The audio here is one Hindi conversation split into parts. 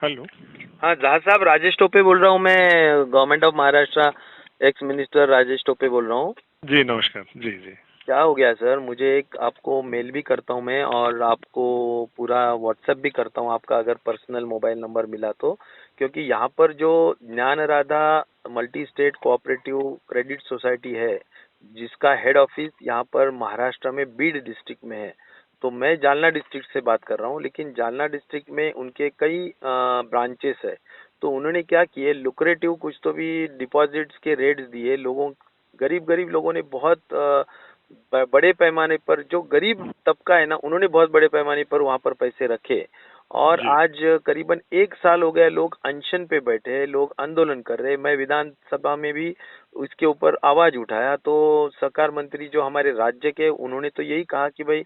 हेलो। हाँ जहाज साहब, राजेश टोपे बोल रहा हूँ मैं। Government of Maharashtra, ex minister Rajesh Tope बोल रहा हूँ। जी नमस्कार। जी जी। क्या हो गया सर? मुझे एक आपको मेल भी करता हूँ मैं, और आपको पूरा व्हाट्सएप भी करता हूँ आपका, अगर पर्सनल मोबाइल नंबर मिला तो। क्योंकि यहाँ पर जो ज्ञान Radha multi state cooperative credit society है, जिसका हेड ऑफिस यहाँ पर महाराष्ट्र में बीड डिस्ट्रिक्ट में है। तो मैं जालना डिस्ट्रिक्ट से बात कर रहा हूँ, लेकिन जालना डिस्ट्रिक्ट में उनके कई ब्रांचेस है। तो उन्होंने क्या किए, लुक्रेटिव कुछ तो भी डिपॉजिट्स के रेट्स दिए लोगों, गरीब गरीब लोगों ने बहुत बड़े पैमाने पर, जो गरीब तबका है ना, उन्होंने बहुत बड़े पैमाने पर वहां पर पैसे रखे। और जी आज करीबन 1 साल हो गया, लोग अनशन पे बैठे हैं, लोग आंदोलन कर रहे हैं। मैं विधानसभा में भी उसके ऊपर आवाज उठाया, तो सरकार मंत्री जो हमारे राज्य के, उन्होंने तो यही कहा कि भाई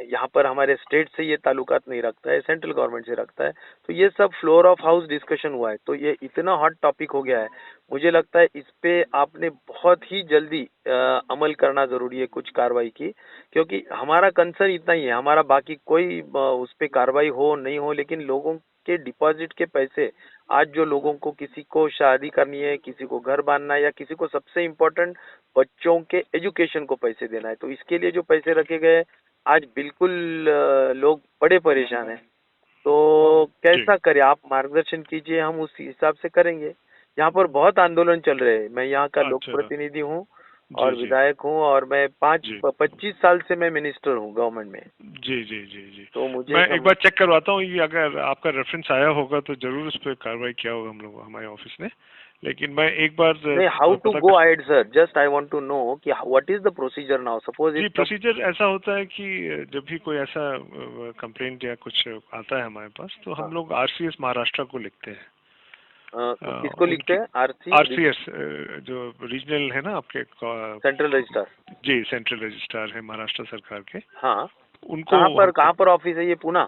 यहाँ पर हमारे स्टेट से ये ताल्लुकात नहीं रखता है, सेंट्रल गवर्नमेंट से रखता है। तो ये सब फ्लोर ऑफ हाउस डिस्कशन हुआ है, तो ये इतना हॉट टॉपिक हो गया है। मुझे लगता है इस पे आपने बहुत ही जल्दी अमल करना जरूरी है, कुछ कार्रवाई की। क्योंकि हमारा कंसर्न इतना ही है, हमारा बाकी कोई उस पे कार्रवाई हो नहीं हो, लेकिन लोगों के डिपॉजिट के पैसे, आज जो लोगों को, किसी को शादी करनी है, किसी को घर बांधना है, या किसी को सबसे इम्पोर्टेंट बच्चों के एजुकेशन को पैसे देना है, तो इसके लिए जो पैसे रखे गए, आज बिल्कुल लोग बड़े परेशान हैं। तो जी। कैसा करें, आप मार्गदर्शन कीजिए, हम उस हिसाब से करेंगे। यहाँ पर बहुत आंदोलन चल रहे हैं। मैं यहाँ का लोक अच्छा। प्रतिनिधि हूँ जी और जी विधायक हूँ, और मैं जी 25 साल से मैं मिनिस्टर हूँ गवर्नमेंट में। जी जी जी जी। तो मुझे मैं एक समझ। बार चेक करवाता हूँ, ये अगर आपका रेफरेंस आया होगा तो जरूर उस पर कार्रवाई किया होगा हम लोग, हमारे ऑफिस ने। लेकिन मैं एक बार नहीं, हाउ टू पता गो कर। Ahead sir, just I want to know कि what is the procedure now, suppose जी, इफ। प्रोसीजर ऐसा होता है कि जब भी कोई ऐसा कंप्लेंट या कुछ आता है हमारे पास, तो हम लोग आरसीएस महाराष्ट्र को लिखते हैं। किसको लिखते उनकी हैं? आरसी? आरसीएस जो रीजनल है ना आपके सेंट्रल रजिस्ट्रार? जी, सेंट्रल रजिस्ट्रार है महाराष्ट्र सरकार के। हाँ। उनको हम कहाँ पर ऑफिस है ये? पुणे?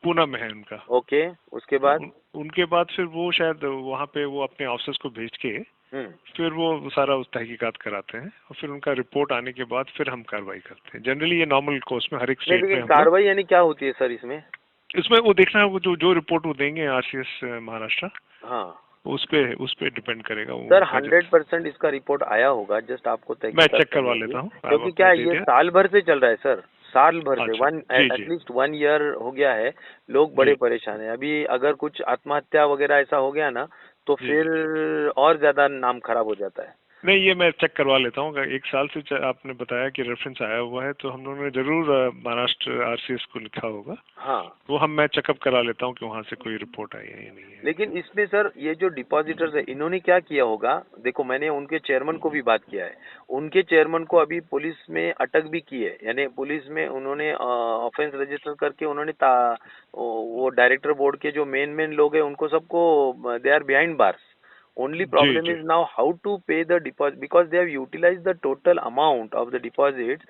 पूना में है उनका। ओके, उसके बाद? उनके बाद फिर वो शायद वहाँ पे वो अपने ऑफिसर्स को भेज के हम्म। फिर वो सारा उस तहकीकात कराते हैं, और फिर उनका रिपोर्ट आने के बाद फिर हम कार्रवाई करते हैं। जनरली ये नॉर्मल कोर्स में हर एक नहीं, स्टेट में लेकिन हम लोग। कार्रवाई यानी क्या होती है सर इसमें? इसमें वो देखना है, वो जो जो रिपोर्ट वो देंगे आरसीएस महाराष्ट्र, हाँ उस पे डिपेंड करेगा वो सर, उनका जब। 100% इसका रिपोर्ट आया होगा, जस्ट आपको मैं तहकीकात चेक करवा करनी होगी। लेता हूँ, आप क्योंकि क्या अपना है, दे ये दिया। साल भर से चल रहा है सर, साल भर से, अच्छा। वन जी जी एटलीस्ट 1 ईयर हो गया है। लोग बड़े जी परेशान हैं। अभी अगर कुछ आत्महत्या वगैरह ऐसा हो गया ना, तो जी फिर जी। और ज्यादा नाम खराब हो जाता है। नहीं, ये मैं चेक करवा लेता हूँ। अगर एक साल से आपने बताया कि रेफरेंस आया हुआ है, तो हम लोगों ने जरूर महाराष्ट्र आरसीएस को लिखा होगा। हाँ। वो मैं चेकअप करा लेता हूँ कि वहाँ से कोई रिपोर्ट आई है या नहीं है। लेकिन इसमें सर, ये जो डिपॉजिटर्स है, इन्होंने क्या किया होगा? देखो, मैंने उनके चेयरमैन को भी बात किया है। उनके चेयरमैन को अभी पुलिस में अटक भी की है, यानी पुलिस में उन्होंने ऑफेंस रजिस्टर करके, उन्होंने वो डायरेक्टर बोर्ड के जो मेन मेन लोग हैं, उनको सबको, they are behind bars. Only जी problem जी is now how to pay the deposit, because they have utilized the total amount of the deposits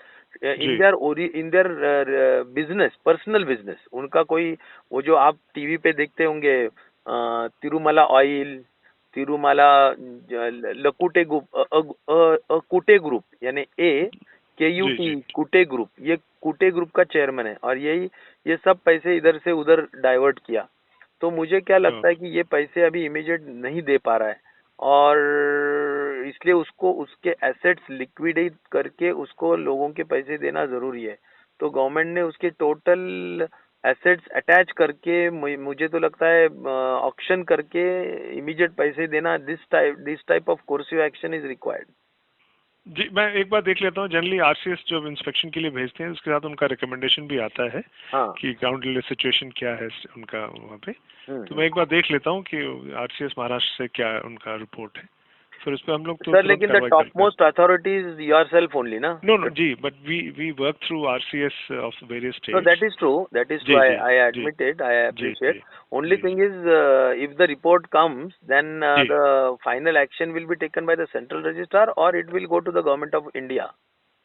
in जी their business, personal business. उनका कोई, वो जो आप टीवी पे देखते होंगे, तिरुमला ऑयल, तिरुमला लकुटे ग्रुप, कुटे ग्रुप, यानी जी KUT, जी। कुटे ग्रुप, ये कुटे ग्रुप का चेयरमैन है, और यही ये सब पैसे इधर से उधर डाइवर्ट किया। तो मुझे क्या लगता है कि ये पैसे अभी इमीडिएट नहीं दे पा रहा है, और इसलिए उसको उसके एसेट्स लिक्विडेट करके उसको लोगों के पैसे देना जरूरी है। तो गवर्नमेंट ने उसके टोटल एसेट्स अटैच करके, मुझे तो लगता है ऑक्शन करके इमीडिएट पैसे देना, this type of coercive action is required. जी, मैं एक बार देख लेता हूँ। जनरली आरसीएस जब इंस्पेक्शन के लिए भेजते हैं, उसके साथ उनका रिकमेंडेशन भी आता है हाँ। कि ग्राउंड लेवल सिचुएशन क्या है उनका वहाँ पे। तो हम्म। मैं एक बार देख लेता हूँ कि आरसीएस महाराष्ट्र से क्या उनका रिपोर्ट है, फिर उस पर हम लोग तो सर, तुरंत लेकिन द कार्रवाई टॉप करते हैं। Most authority is your self only ना? नो नो जी, but we work through RCS of various No, that states. is true. That is true. जी जी I जी admit it. I जी appreciate. जी Only जी thing is, if the report comes, then जी। the final action will be taken by the central registrar, or it will go to the government of India.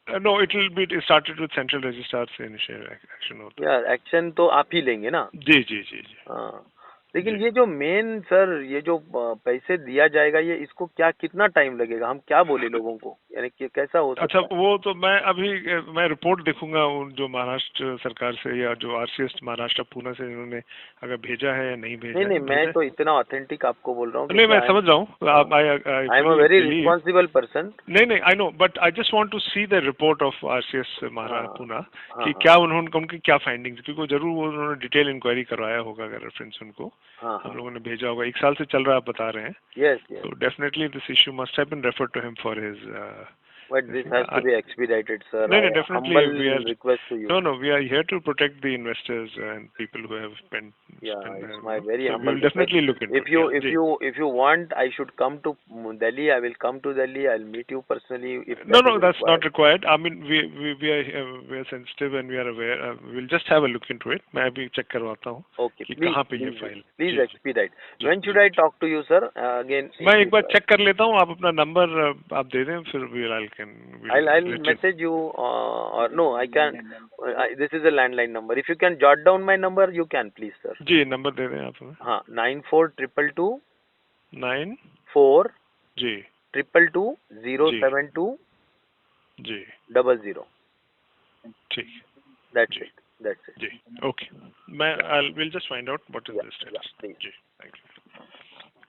No, it will be started with central registrar से इनिशियल एक्शन होता Yeah, action तो आप ही लेंगे ना? है। जी जी जी जी। हाँ। लेकिन जी। ये जो मेन सर, ये जो पैसे दिया जाएगा, ये इसको क्या कितना टाइम लगेगा, हम क्या बोले लोगों को, यानी कि कैसा हो अच्छा, सकता है? वो तो मैं अभी मैं रिपोर्ट देखूंगा उन जो महाराष्ट्र सरकार से या जो आरसीएस महाराष्ट्र पूना से इन्होंने अगर भेजा है या नहीं नहीं भेजा नहीं, है, मैं भेजा तो इतना ऑथेंटिक आपको बोल रहा हूँ, है नहीं, क्योंकि मैं समझ रहा हूँ, आप I I am a fully very believe. Responsible person. नहीं नहीं, I know, but I just want to see the report of RCS हाँ पूना हाँ कि हाँ क्या उन्होंने उनकी क्या फाइंडिंग्स, क्योंकि जरूर वो उन्होंने डिटेल इंक्वायरी करवाया होगा अगर रेफरेंस उनको हाँ हम हाँ। लोगों ने भेजा होगा। 1 साल से चल रहा है आप बता रहे हैं, यस यस। तो definitely this issue must have been referred to him for his but this has to be expedited sir, no, no, I definitely humble we are. Request to you. No, no, we are here to protect the investors and people who have Yeah, spent it's their, my very so we humble will request. definitely look into If it. you Yeah, if जी. you if you want, I should come to Delhi. I will come to Delhi. I'll meet you personally if No, that no, is that's not required. required. I mean, we are sensitive and we are aware. We'll just have a look into it. मैं अभी check करवाता हूँ Okay, कि please कहाँ पे ये please फाइल। please जी जी expedite. जी When should जी I जी। talk to you, sir? Again, मैं if एक बार चेक कर लेता हूँ, आप अपना नंबर आप दे दें, फिर we'll I'll let you know. message you, or no, I can. This is a landline number. If you can jot down my number, you can please, sir. जी, नंबर दे दें आप हमें। हाँ, 9422 9 4 जी 222 जी 072 जी 00. ठीक That's जी it. That's it. जी। ओके, मैं Yeah. Will just find out what is Yeah. The Yeah. Status. Please. जी, थैंक यू।